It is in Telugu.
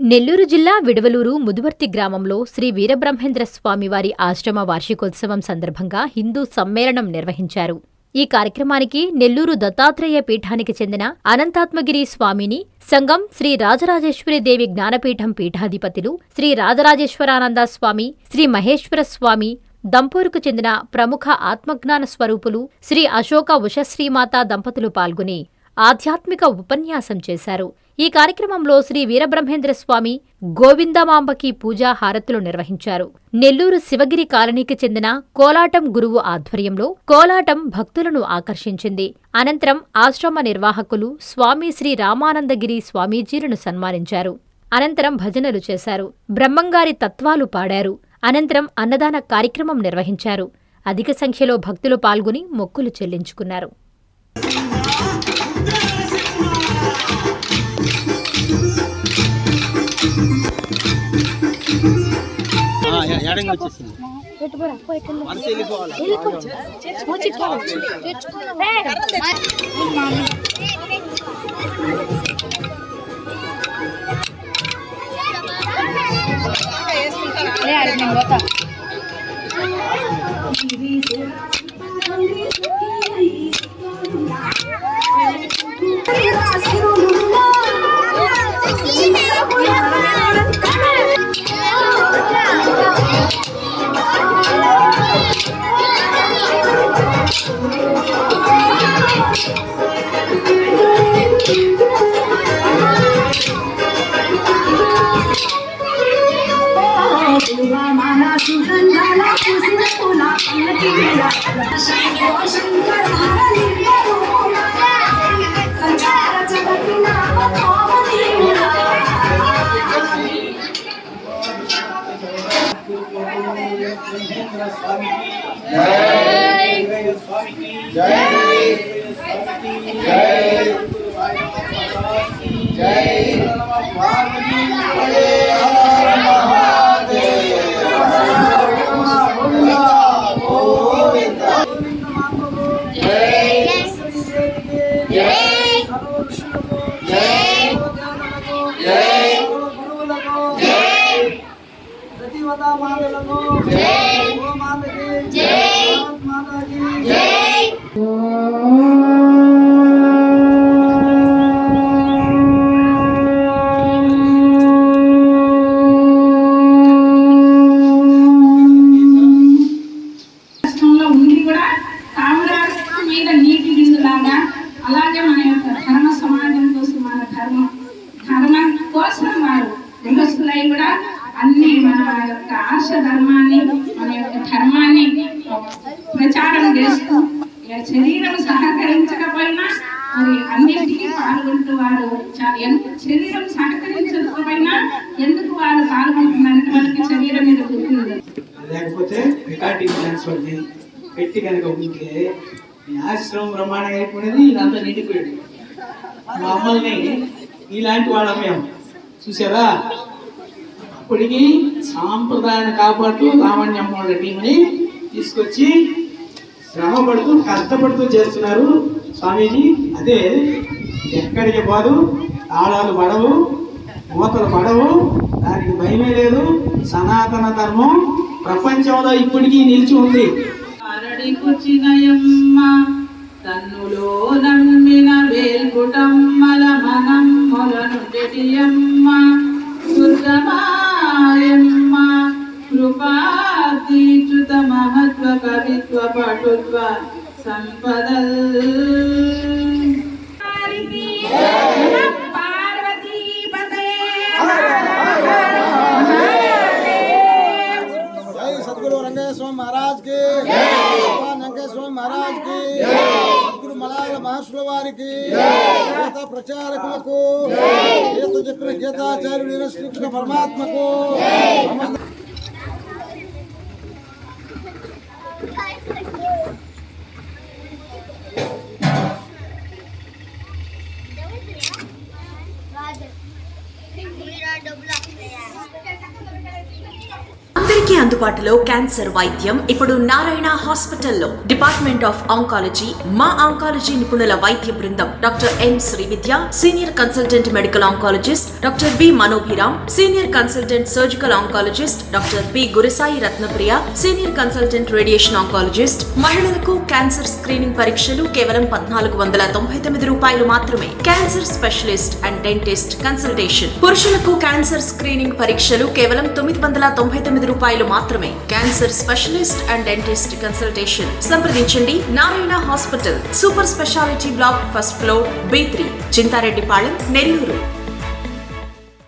నెల్లూరు జిల్లా విడవలూరు ముదువర్తి గ్రామంలో శ్రీ వీరబ్రహ్మేంద్ర స్వామివారి ఆశ్రమ వార్షికోత్సవం సందర్భంగా హిందూ సమ్మేళనం నిర్వహించారు. ఈ కార్యక్రమానికి నెల్లూరు దత్తాత్రేయ పీఠానికి చెందిన అనంతాత్మగిరి స్వామిని, సంఘం శ్రీ రాజరాజేశ్వరీదేవి జ్ఞానపీఠం పీఠాధిపతులు శ్రీ రాజరాజేశ్వరానంద స్వామి, శ్రీ మహేశ్వర స్వామి, దంపూరుకు చెందిన ప్రముఖ ఆత్మజ్ఞాన స్వరూపులు శ్రీ అశోక ఉషశ్రీమాత దంపతులు పాల్గొని ఆధ్యాత్మిక ఉపన్యాసం చేశారు. ఈ కార్యక్రమంలో శ్రీ వీరబ్రహ్మేంద్ర స్వామి, గోవిందమాంబకి పూజా హారతులు నిర్వహించారు. నెల్లూరు శివగిరి కాలనీకి చెందిన కోలాటం గురువు ఆధ్వర్యంలో కోలాటం భక్తులను ఆకర్షించింది. అనంతరం ఆశ్రమ నిర్వాహకులు స్వామి శ్రీ రామానందగిరి స్వామీజీలను సన్మానించారు. అనంతరం భజనలు చేశారు. బ్రహ్మంగారి తత్వాలు పాడారు. అనంతరం అన్నదాన కార్యక్రమం నిర్వహించారు. అధిక సంఖ్యలో భక్తులు పాల్గొని మొక్కులు చెల్లించుకున్నారు. అలాగే మన యొక్క ధర్మ సమాజం కోసం, మన ధర్మం కోసం వారు గృహస్థులై కూడా అన్ని మన యొక్క ఆర్ష ధర్మాన్ని, మన యొక్క ధర్మాన్ని ప్రచారం చేస్తూ శరీరం సహకరించకపోయినా మరి అన్నింటికీ పాల్గొంటూ వారు శరీరం సహకరించకపోయినా ఎందుకు వారు పాల్గొంటున్నారంటే వాళ్ళకి శరీరం మీద గుర్తుంది. లేకపోతే రికార్డింగ్ డాన్స్ వాళ్ళని పెట్టి కనుక ఉంటే ఈ ఆశ్రమం బ్రహ్మాండంగా అయిపోయినది. ఇదంతా నిండిపోయాడు. మమ్మల్ని ఇలాంటి వాళ్ళం మేము చూసారా. అప్పటికి సాంప్రదాయాన్ని కాపాడుతూ లావణ్యమ్మ వాళ్ళ టీంని తీసుకొచ్చి శ్రమపడుతూ కష్టపడుతూ చేస్తున్నారు స్వామీజీ. అదే ఎక్కడికి పోదు, తాళాలు పడవు, మూతలు పడవు, దానికి భయమే లేదు. సనాతన ధర్మం ప్రపంచంలో ఇప్పటికీ నిలిచి ఉంది. తన్నులో నమ్మిన వేల్పుటమ్మల మనం మొలనుటెటియమ్మ దుర్గమాయమ్మ కృపాతీచుత మహత్వ కవిత్వ పటుత్వ సంపదల్ स्वामी महाराज की, स्वामी महाराज की, सद्गुरु मलाल महर्षुల వారికి, గీత ప్రచారకులకు, గీత చెప్పిన గీతాచార్యుడైన శ్రీకృష్ణ పరమాత్మకు అందరికీ అందుబాటులో క్యాన్సర్ వైద్యం ఇప్పుడు నారాయణ హాస్పిటల్లో. డిపార్ట్మెంట్ ఆఫ్ ఆంకాలజీ, మా ఆంకాలజీ నిపుణుల వైద్య బృందం doctor M Srividya, senior consultant medical oncologist doctor B Manobhiram, senior consultant surgical oncologist doctor B Gurusai Ratnapriya, senior consultant radiation oncologist. మహిళలకు క్యాన్సర్ స్క్రీనింగ్ పరీక్షలు కేవలం 1499 రూపాయలు మాత్రమే. Cancer specialist and dentist consultation. పురుషులకు క్యాన్సర్ స్క్రీనింగ్ పరీక్షలు కేవలం 999 రూపాయలు మాత్రమే. Cancer specialist and dentist consultation సంప్రదించండి. Narayana hospital, super speciality block, first floor, B3, Chintareddypalem, Nellore.